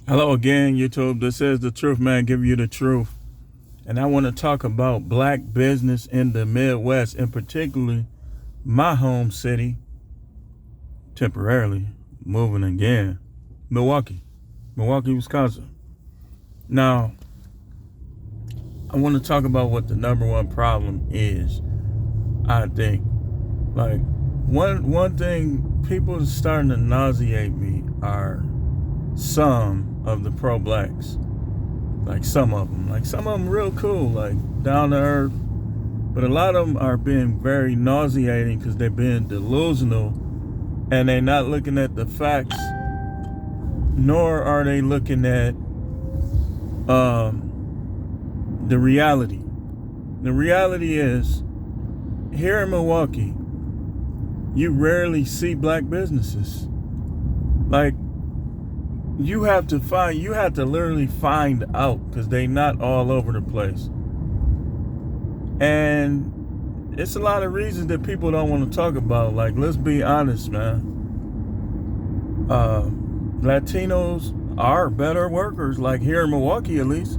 Hello again, YouTube. This is the Truth Man giving you the truth. And I want to talk about black business in the Midwest, and particularly my home city, temporarily moving again, Milwaukee, Wisconsin. Now, I want to talk about what the number one problem is. I think, like, one thing people are starting to nauseate me are some of the pro-blacks. Like some of them real cool, like down to earth. But a lot of them are being very nauseating because they're being delusional and they're not looking at the facts, nor are they looking at the reality. The reality is, here in Milwaukee, you rarely see black businesses. Like, you have to literally find out, because they not all over the place. And it's a lot of reasons that people don't want to talk about. Like, let's be honest, man. Latinos are better workers, like here in Milwaukee at least.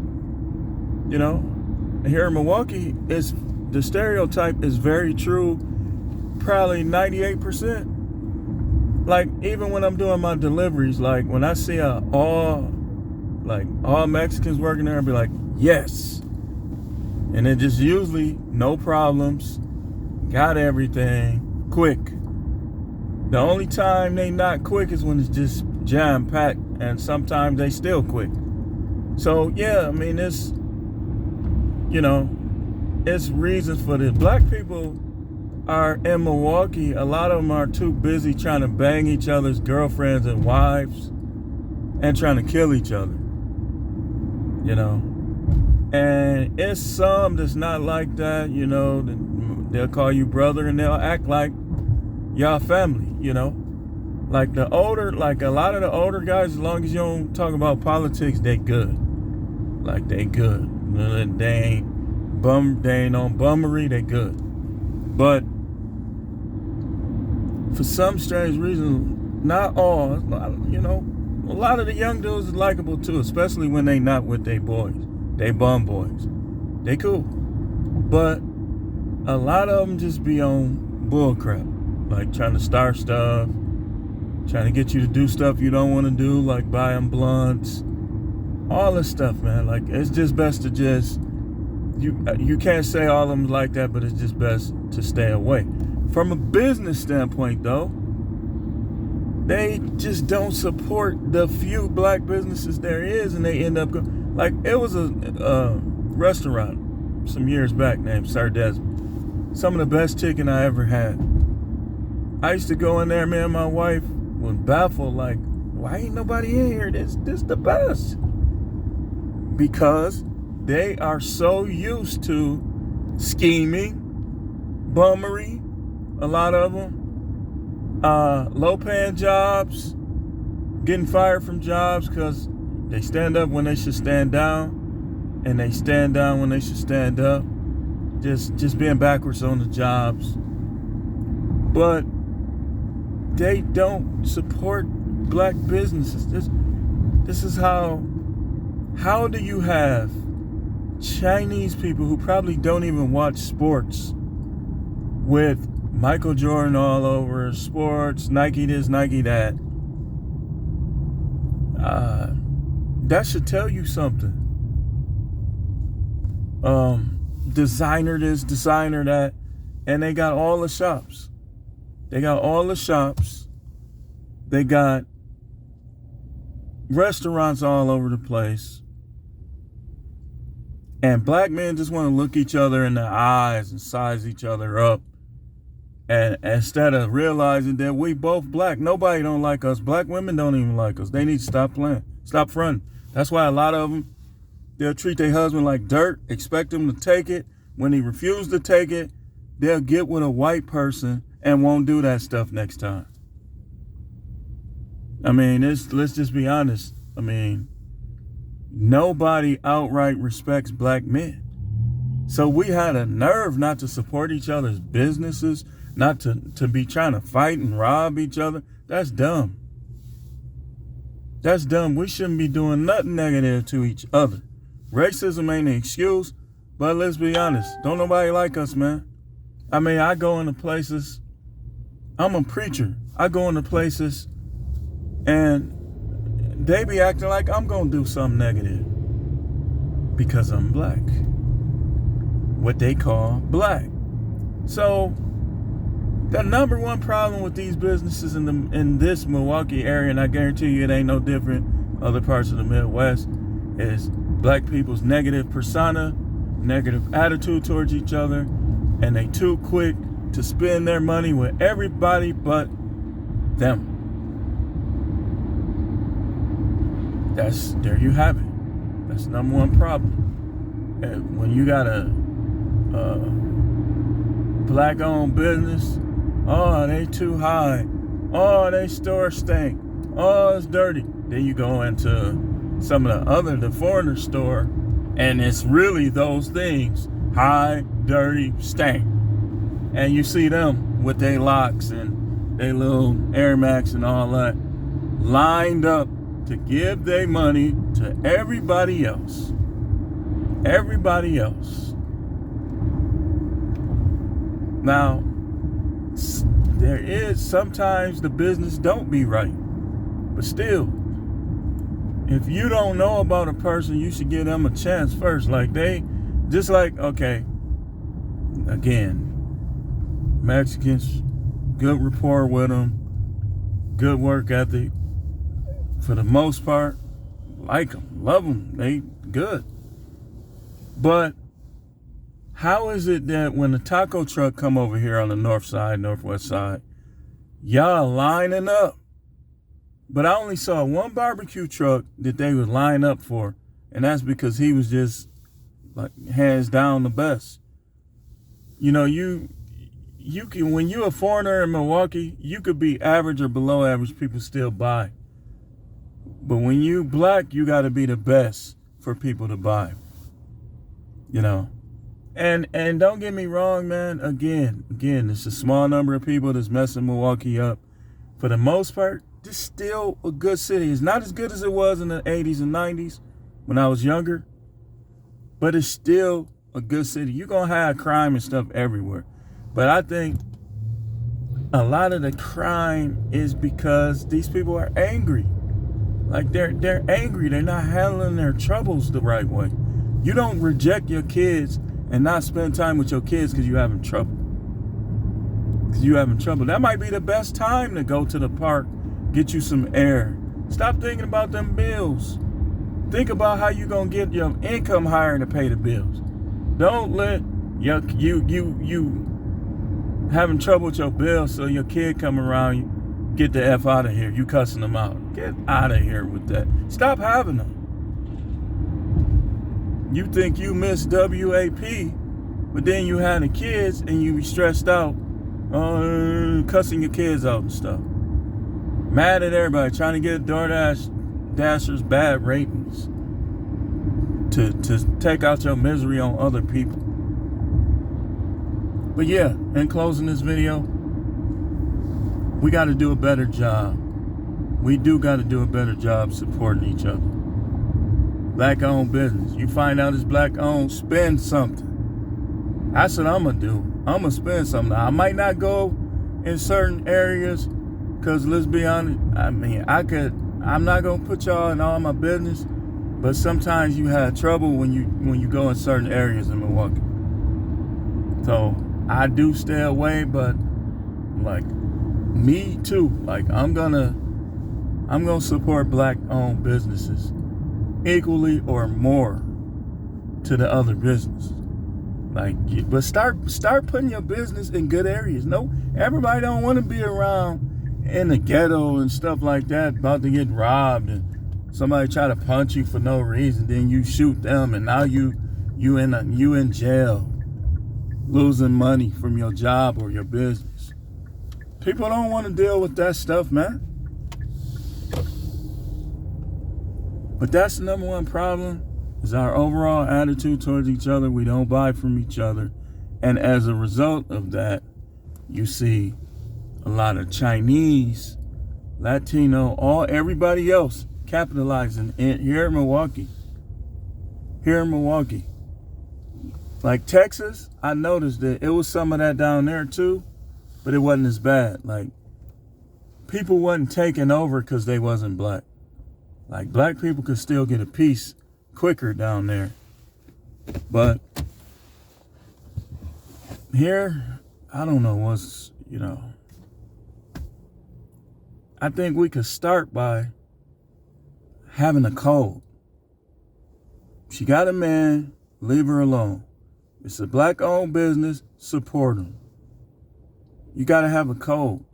You know, here in Milwaukee, the stereotype is very true, probably 98%. Like, even when I'm doing my deliveries, like when I see all Mexicans working there, I'll be like, yes. And it just usually no problems, got everything, quick. The only time they not quick is when it's just jam-packed, and sometimes they still quick. So yeah, I mean, it's reasons for this. Black people are in Milwaukee, a lot of them are too busy trying to bang each other's girlfriends and wives and trying to kill each other, and it's some that's not like that. They'll call you brother and they'll act like y'all family. Like a lot of the older guys, as long as you don't talk about politics, they good. Like, they good. They ain't on bummery, they good. But for some strange reason, not all, a lot of the young dudes is likable too, especially when they not with they boys. They bum boys. They cool. But a lot of them just be on bull crap. Like trying to start stuff, trying to get you to do stuff you don't want to do, like buy them blunts, all this stuff, man. Like, it's just best to just, you can't say all of them like that, but it's just best to stay away. From a business standpoint, though, they just don't support the few black businesses there is, and they end up like, it was a restaurant some years back named Sir Desmond. Some of the best chicken I ever had. I used to go in there, man. My wife was baffled, like, why ain't nobody in here? This the best. Because they are so used to scheming, bummery, a lot of them, low-paying jobs, getting fired from jobs because they stand up when they should stand down, and they stand down when they should stand up, just being backwards on the jobs. But they don't support black businesses. This is how do you have Chinese people who probably don't even watch sports with Michael Jordan all over sports, Nike this, Nike that? That should tell you something. Designer this, designer that, and they got all the shops. They got restaurants all over the place. And black men just want to look each other in the eyes and size each other up. And instead of realizing that we both black, nobody don't like us. Black women don't even like us. They need to stop playing, stop fronting. That's why a lot of them, they'll treat their husband like dirt, expect him to take it. When he refuses to take it, they'll get with a white person and won't do that stuff next time. I mean, let's just be honest. I mean, nobody outright respects black men. So we had a nerve not to support each other's businesses, not to, be trying to fight and rob each other. That's dumb. That's dumb. We shouldn't be doing nothing negative to each other. Racism ain't an excuse, but let's be honest. Don't nobody like us, man. I mean, I go into places. I'm a preacher. I go into places and they be acting like I'm going to do something negative because I'm black. What they call black. So the number one problem with these businesses in this Milwaukee area, and I guarantee you it ain't no different other parts of the Midwest, is black people's negative persona, negative attitude towards each other, and they too quick to spend their money with everybody but them. There you have it. That's the number one problem. And when you got a black-owned business, oh, they too high. Oh, they store stink. Oh, it's dirty. Then you go into some of the foreigner store, and it's really those things: high, dirty, stank. And you see them with their locks and their little Air Max and all that, lined up to give their money to everybody else. Everybody else. Now, there is sometimes the business don't be right. But still, if you don't know about a person, you should give them a chance first. Okay, again, Mexicans, good rapport with them, good work ethic. For the most part, like them, love them, they good. But how is it that when the taco truck come over here on the north side, northwest side, y'all lining up? But I only saw one barbecue truck that they would line up for, and that's because he was just like hands down the best. You know, you can, when you're a foreigner in Milwaukee, you could be average or below average, people still buy. But when you black, you got to be the best for people to buy. You know, and don't get me wrong, man. Again, it's a small number of people that's messing Milwaukee up. For the most part, this is still a good city. It's not as good as it was in the 80s and 90s when I was younger, but it's still a good city. You're going to have crime and stuff everywhere. But I think a lot of the crime is because these people are angry. Like they're angry. They're not handling their troubles the right way. You don't reject your kids and not spend time with your kids because you're having trouble. That might be the best time to go to the park, get you some air. Stop thinking about them bills. Think about how you're going to get your income higher to pay the bills. Don't let you having trouble with your bills so your kid come around you. Get the F out of here. You cussing them out. Get out of here with that. Stop having them. You think you miss WAP, but then you had the kids and you be stressed out, cussing your kids out and stuff. Mad at everybody, trying to get Dashers bad ratings to take out your misery on other people. But yeah, in closing this video, we got to do a better job. We do got to do a better job supporting each other. Black-owned business. You find out it's black-owned, spend something. That's what I'm going to do. I'm going to spend something. I might not go in certain areas because let's be honest, I mean, I'm not going to put y'all in all my business, but sometimes you have trouble when you go in certain areas in Milwaukee. So I do stay away, but like, me too. Like I'm gonna support black-owned businesses equally or more to the other business. But start putting your business in good areas. No, everybody don't want to be around in the ghetto and stuff like that, about to get robbed and somebody try to punch you for no reason, then you shoot them and now you in jail, losing money from your job or your business. People don't want to deal with that stuff, man. But that's the number one problem, is our overall attitude towards each other. We don't buy from each other. And as a result of that, you see a lot of Chinese, Latino, everybody else capitalizing here in Milwaukee. Here in Milwaukee. Like Texas, I noticed that it was some of that down there too, but it wasn't as bad. Like, people wasn't taking over because they wasn't black. Like, black people could still get a piece quicker down there. But here, I don't know what's, I think we could start by having a code. She got a man, leave her alone. It's a black-owned business, support them. You got to have a code.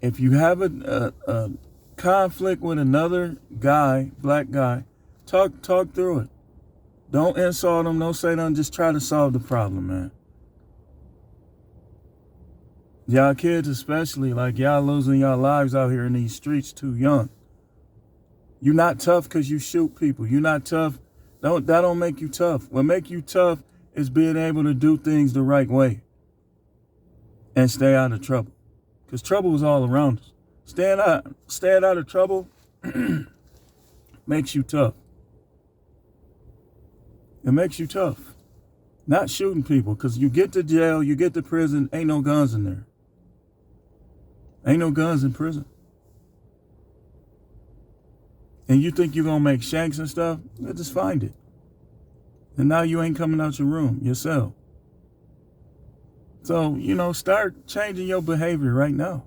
If you have a conflict with another guy, black guy, talk through it. Don't insult them. Don't say nothing. Just try to solve the problem, man. Y'all kids especially, like, y'all losing y'all lives out here in these streets too young. You're not tough because you shoot people. You're not tough. That don't make you tough. What make you tough is being able to do things the right way and stay out of trouble. Because trouble is all around us. Staying out of trouble makes you tough. It makes you tough. Not shooting people, because you get to jail, you get to prison, ain't no guns in there. Ain't no guns in prison. And you think you're going to make shanks and stuff? Well, just find it. And now you ain't coming out your room, your cell. So, start changing your behavior right now.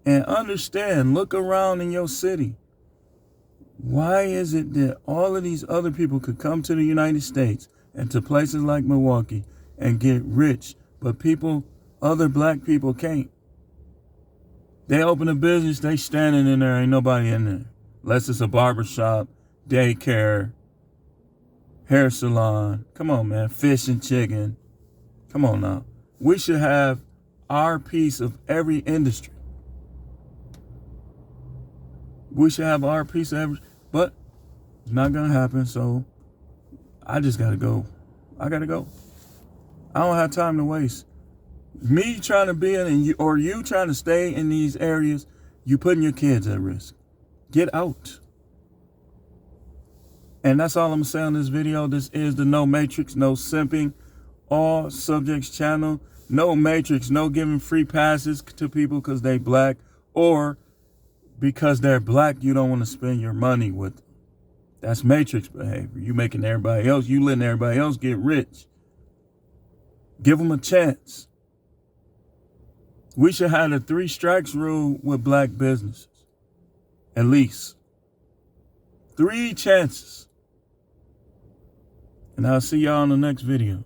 And understand, look around in your city. Why is it that all of these other people could come to the United States and to places like Milwaukee and get rich, but other black people can't? They open a business, they standing in there, ain't nobody in there. Unless it's a barbershop, daycare, hair salon. Come on, man. Fish and chicken. Come on now. We should have our piece of every industry. We should have our piece of every, but it's not going to happen, so I just got to go. I got to go. I don't have time to waste. Me trying to be in, you trying to stay in these areas, you putting your kids at risk. Get out. And that's all I'm going to say on this video. This is the No Matrix, No Simping, All Subjects channel. No Matrix, no giving free passes to people because they black, or because they're black, you don't want to spend your money with them. That's Matrix behavior. You letting everybody else get rich. Give them a chance. We should have a 3 strikes rule with black businesses. At least 3 chances. And I'll see y'all in the next video.